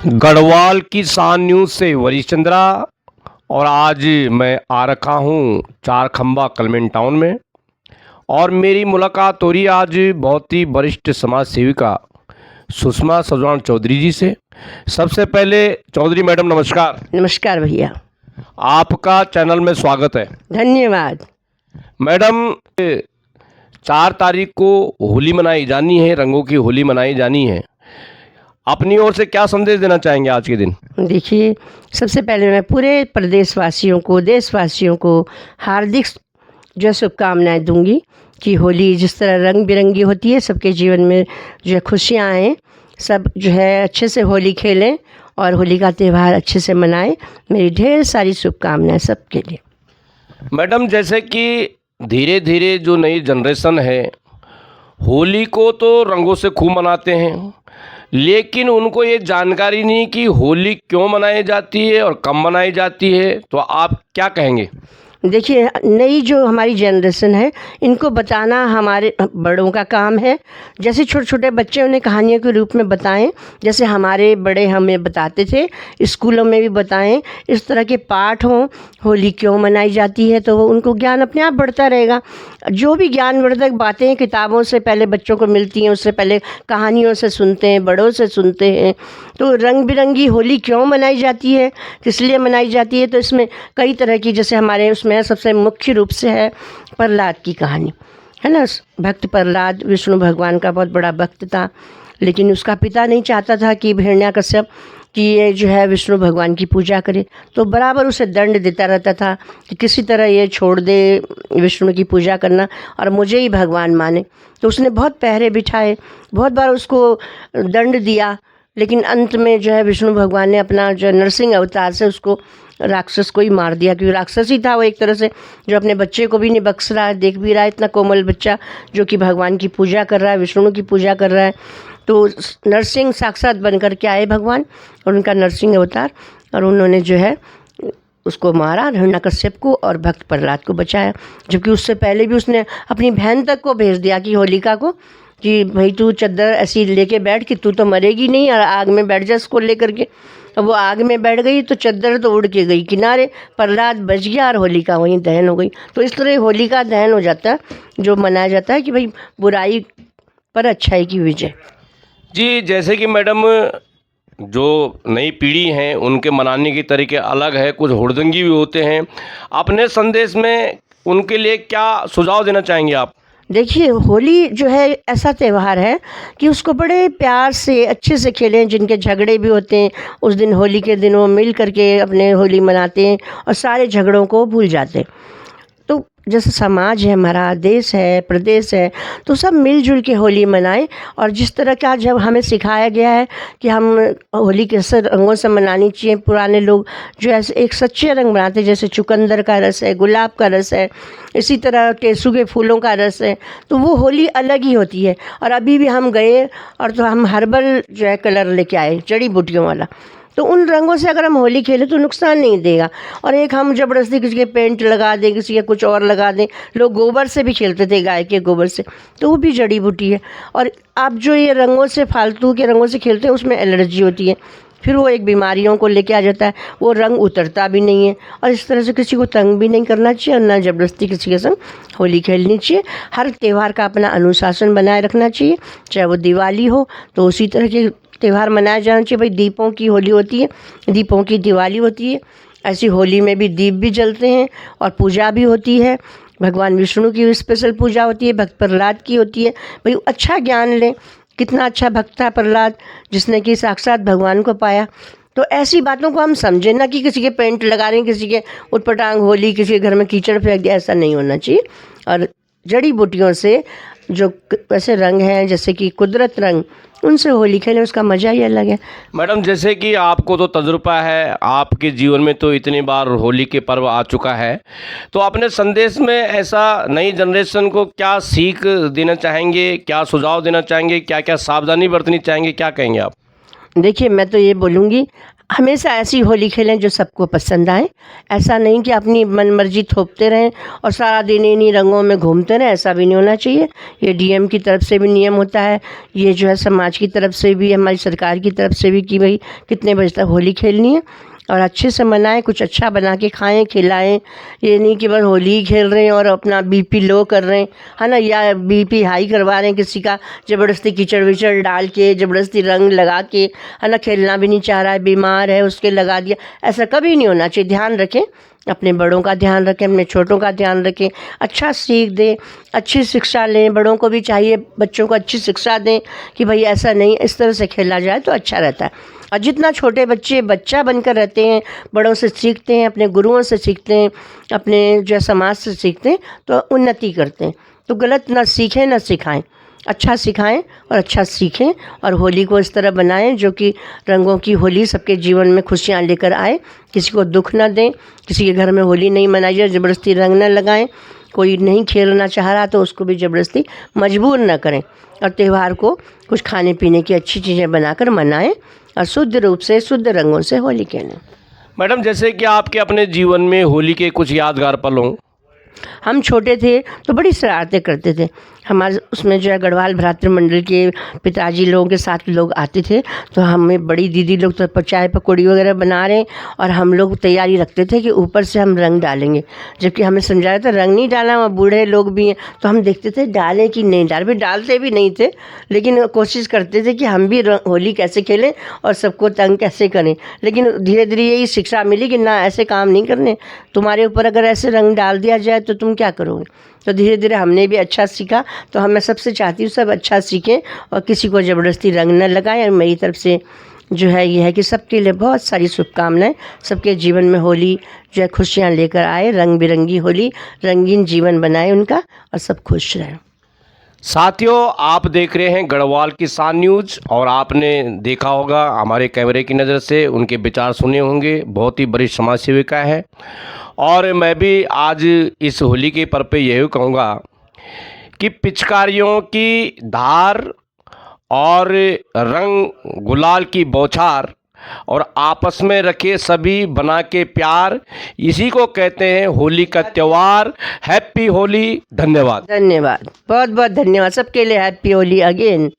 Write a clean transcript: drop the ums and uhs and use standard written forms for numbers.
गढ़वाल की शान न्यूज़ से वरीश चंद्रा। और आज मैं आ रखा हूँ चार खंबा कलमेन टाउन में और मेरी मुलाकात हो रही है आज बहुत ही वरिष्ठ समाज सेविका सुषमा सजवान चौधरी जी से। सबसे पहले चौधरी मैडम नमस्कार। नमस्कार भैया। आपका चैनल में स्वागत है। धन्यवाद। मैडम 4 तारीख को होली मनाई जानी है, रंगों की होली मनाई जानी है। अपनी ओर से क्या संदेश देना चाहेंगे आज के दिन? देखिए, सबसे पहले मैं पूरे प्रदेशवासियों को, देशवासियों को हार्दिक जो शुभकामनाएं दूंगी कि होली जिस तरह रंग बिरंगी होती है, सबके जीवन में जो है खुशियाँ आएँ, सब जो है अच्छे से होली खेलें और होली का त्यौहार अच्छे से मनाएं। मेरी ढेर सारी शुभकामनाएं सबके लिए। मैडम, जैसे कि धीरे धीरे जो नई जनरेशन है होली को तो रंगों से खूब मनाते हैं, लेकिन उनको ये जानकारी नहीं कि होली क्यों मनाई जाती है और कब मनाई जाती है। तो आप क्या कहेंगे? देखिए, नई जो हमारी जनरेशन है, इनको बताना हमारे बड़ों का काम है। जैसे छोटे छोटे बच्चे उन्हें कहानियों के रूप में बताएं, जैसे हमारे बड़े हमें बताते थे, स्कूलों में भी बताएं। इस तरह के पाठ हों, होली क्यों मनाई जाती है, तो उनको ज्ञान अपने आप बढ़ता रहेगा। जो भी ज्ञानवर्धक बातें किताबों से पहले बच्चों को मिलती हैं, उससे पहले कहानियों से सुनते हैं, बड़ों से सुनते हैं। तो रंग बिरंगी होली क्यों मनाई जाती है, किस लिए मनाई जाती है, तो इसमें कई तरह की, जैसे हमारे उसमें सबसे मुख्य रूप से है प्रहलाद की कहानी, है ना। भक्त प्रहलाद विष्णु भगवान का बहुत बड़ा भक्त था, लेकिन उसका पिता नहीं चाहता था कि हिरण्याकश्यप कि ये जो है विष्णु भगवान की पूजा करे, तो बराबर उसे दंड देता रहता था कि किसी तरह ये छोड़ दे विष्णु की पूजा करना और मुझे ही भगवान माने। तो उसने बहुत पहरे बिठाए, बहुत बार उसको दंड दिया, लेकिन अंत में जो है विष्णु भगवान ने अपना जो नरसिंह अवतार से उसको राक्षस को ही मार दिया, क्योंकि राक्षस ही था वो एक तरह से, जो अपने बच्चे को भी नहीं बख्श रहा है, देख भी रहा है इतना कोमल बच्चा जो कि भगवान की पूजा कर रहा है, विष्णु की पूजा कर रहा है। तो नरसिंह साक्षात बनकर के आए भगवान और उनका नरसिंह अवतार, और उन्होंने जो है उसको मारा, हिरण्याकश्यप को, और भक्त प्रहलाद को बचाया। जबकि उससे पहले भी उसने अपनी बहन तक को भेज दिया कि होलिका को, कि भाई तू चद्दर ऐसी लेके बैठ कि तू तो मरेगी नहीं, और आग में बैठ जा इसको लेकर के। अब वो आग में बैठ गई तो चद्दर तो उड़ के गई किनारे, प्रहलाद बच गया और होलिका वहीं दहन हो गई। तो इस तरह होलिका दहन हो जाता है, जो मनाया जाता है कि भाई बुराई पर अच्छाई की विजय। जी, जैसे कि मैडम जो नई पीढ़ी हैं उनके मनाने के तरीके अलग है, कुछ हुड़दंगी भी होते हैं। अपने संदेश में उनके लिए क्या सुझाव देना चाहेंगे आप? देखिए, होली जो है ऐसा त्यौहार है कि उसको बड़े प्यार से अच्छे से खेलें। जिनके झगड़े भी होते हैं, उस दिन होली के दिन वो मिल करके अपने होली मनाते हैं और सारे झगड़ों को भूल जाते हैं। तो जैसे समाज है हमारा, देश है, प्रदेश है, तो सब मिलजुल के होली मनाएं। और जिस तरह का जब हमें सिखाया गया है कि हम होली कैसे रंगों से मनानी चाहिए, पुराने लोग जो ऐसे एक सच्चे रंग बनाते हैं, जैसे चुकंदर का रस है, गुलाब का रस है, इसी तरह टेसू के फूलों का रस है, तो वो होली अलग ही होती है। और अभी भी हम गए और तो हम हर्बल जो है कलर लेके आए, जड़ी बूटियों वाला, तो उन रंगों से अगर हम होली खेलें तो नुकसान नहीं देगा। और एक हम ज़बरदस्ती किसी के पेंट लगा दें, किसी के कुछ और लगा दें, लोग गोबर से भी खेलते थे, गाय के गोबर से, तो वो भी जड़ी बूटी है। और आप जो ये रंगों से, फालतू के रंगों से खेलते हैं, उसमें एलर्जी होती है, फिर वो एक बीमारियों को लेके आ जाता है, वो रंग उतरता भी नहीं है। और इस तरह से किसी को तंग भी नहीं करना चाहिए और ना ज़बरदस्ती किसी के संग होली खेलनी चाहिए। हर त्यौहार का अपना अनुशासन बनाए रखना चाहिए, चाहे वो दिवाली हो तो उसी तरह के त्यौहार मनाया जाना चाहिए। भाई दीपों की होली होती है, दीपों की दिवाली होती है, ऐसी होली में भी दीप भी जलते हैं और पूजा भी होती है। भगवान विष्णु की स्पेशल पूजा होती है, भक्त प्रहलाद की होती है। भाई अच्छा ज्ञान लें, कितना अच्छा भक्त था प्रहलाद, जिसने कि साक्षात भगवान को पाया। तो ऐसी बातों को हम समझें ना कि किसी के पेंट लगा रहे हैं, किसी के उटपटांग होली, किसी के घर में कीचड़ फेंक दिया, ऐसा नहीं होना चाहिए। और जड़ी बूटियों से जो ऐसे रंग हैं, जैसे कि कुदरत रंग, उनसे होली खेलें, उसका मज़ा ही अलग है। मैडम, जैसे कि आपको तो तजुर्बा है, आपके जीवन में तो इतनी बार होली के पर्व आ चुका है, तो अपने संदेश में ऐसा नई जनरेशन को क्या सीख देना चाहेंगे, क्या सुझाव देना चाहेंगे, क्या क्या सावधानी बरतनी चाहेंगे, क्या कहेंगे आप? देखिए, मैं तो ये बोलूँगी, हमेशा ऐसी होली खेलें जो सबको पसंद आए। ऐसा नहीं कि अपनी मनमर्जी थोपते रहें और सारा दिन इन्हीं रंगों में घूमते रहें, ऐसा भी नहीं होना चाहिए। ये डीएम की तरफ से भी नियम होता है, ये जो है समाज की तरफ से भी, हमारी सरकार की तरफ से भी, कि भाई कितने बजे तक होली खेलनी है और अच्छे से मनाएं, कुछ अच्छा बना के खाएं खिलाएं। ये नहीं कि बस होली ही खेल रहे हैं और अपना बीपी लो कर रहे हैं, है ना, या बीपी हाई करवा रहे हैं किसी का, ज़बरदस्ती कीचड़ विचड़ डाल के, ज़बरदस्ती रंग लगा के, है ना, खेलना भी नहीं चाह रहा है, बीमार है उसके लगा दिया। ऐसा कभी नहीं होना चाहिए। ध्यान रखें, अपने बड़ों का ध्यान रखें, अपने छोटों का ध्यान रखें, अच्छा सीख दें, अच्छी शिक्षा लें। बड़ों को भी चाहिए बच्चों को अच्छी शिक्षा दें कि भाई ऐसा नहीं, इस तरह से खेला जाए तो अच्छा रहता है। और जितना छोटे बच्चे बच्चा बनकर रहते हैं, बड़ों से सीखते हैं, अपने गुरुओं से सीखते हैं, अपने जो समाज से सीखते हैं, तो उन्नति करते हैं। तो गलत ना सीखें ना सिखाएं, अच्छा सिखाएं और अच्छा सीखें। और होली को इस तरह बनाएं जो कि रंगों की होली सबके जीवन में खुशियाँ लेकर आए, किसी को दुख ना दें। किसी के घर में होली नहीं मनाई जाए, ज़बरदस्ती रंग ना लगाएं। कोई नहीं खेलना चाह रहा तो उसको भी ज़बरदस्ती मजबूर ना करें। और त्यौहार को कुछ खाने पीने की अच्छी चीज़ें बनाकर मनाएं और शुद्ध रूप से शुद्ध रंगों से होली खेलें। मैडम, जैसे कि आपके अपने जीवन में होली के कुछ यादगार पल हों। हम छोटे थे तो बड़ी शरारतें करते थे। हमारे उसमें जो है गढ़वाल भ्रातृ मंडल के पिताजी लोगों के साथ लोग आते थे, तो हमें बड़ी दीदी लोग तो चाय पकौड़ी वगैरह बना रहे हैं और हम लोग तैयारी रखते थे कि ऊपर से हम रंग डालेंगे। जबकि हमें समझाया था रंग नहीं डालना, वहाँ बूढ़े लोग भी हैं, तो हम देखते थे डालें कि नहीं डालें। फिर डालते भी नहीं थे, लेकिन कोशिश करते थे कि हम भी होली कैसे खेलें और सबको तंग कैसे करें। लेकिन धीरे धीरे यही शिक्षा मिली कि ना, ऐसे काम नहीं करने, तुम्हारे ऊपर अगर ऐसे रंग डाल दिया जाए तो तुम क्या करोगे। तो धीरे धीरे हमने भी अच्छा सीखा। तो हम मैं सबसे चाहती हूँ सब अच्छा सीखें और किसी को ज़बरदस्ती रंग न लगाएं। और मेरी तरफ से जो है ये है कि सबके लिए बहुत सारी शुभकामनाएं, सबके जीवन में होली जो है खुशियाँ लेकर आए, रंग बिरंगी होली, रंगीन जीवन बनाए उनका और सब खुश रहें। साथियों, आप देख रहे हैं गढ़वाल किसान न्यूज़ और आपने देखा होगा हमारे कैमरे की नज़र से उनके विचार सुने होंगे। बहुत ही बड़ी समाज सेविका है और मैं भी आज इस होली के पर्व पे यही कहूँगा कि पिचकारियों की धार और रंग गुलाल की बौछार और आपस में रखे सभी बना के प्यार, इसी को कहते हैं होली का त्यौहार। हैप्पी होली। धन्यवाद। धन्यवाद, बहुत बहुत धन्यवाद सबके लिए। Happy Holi again.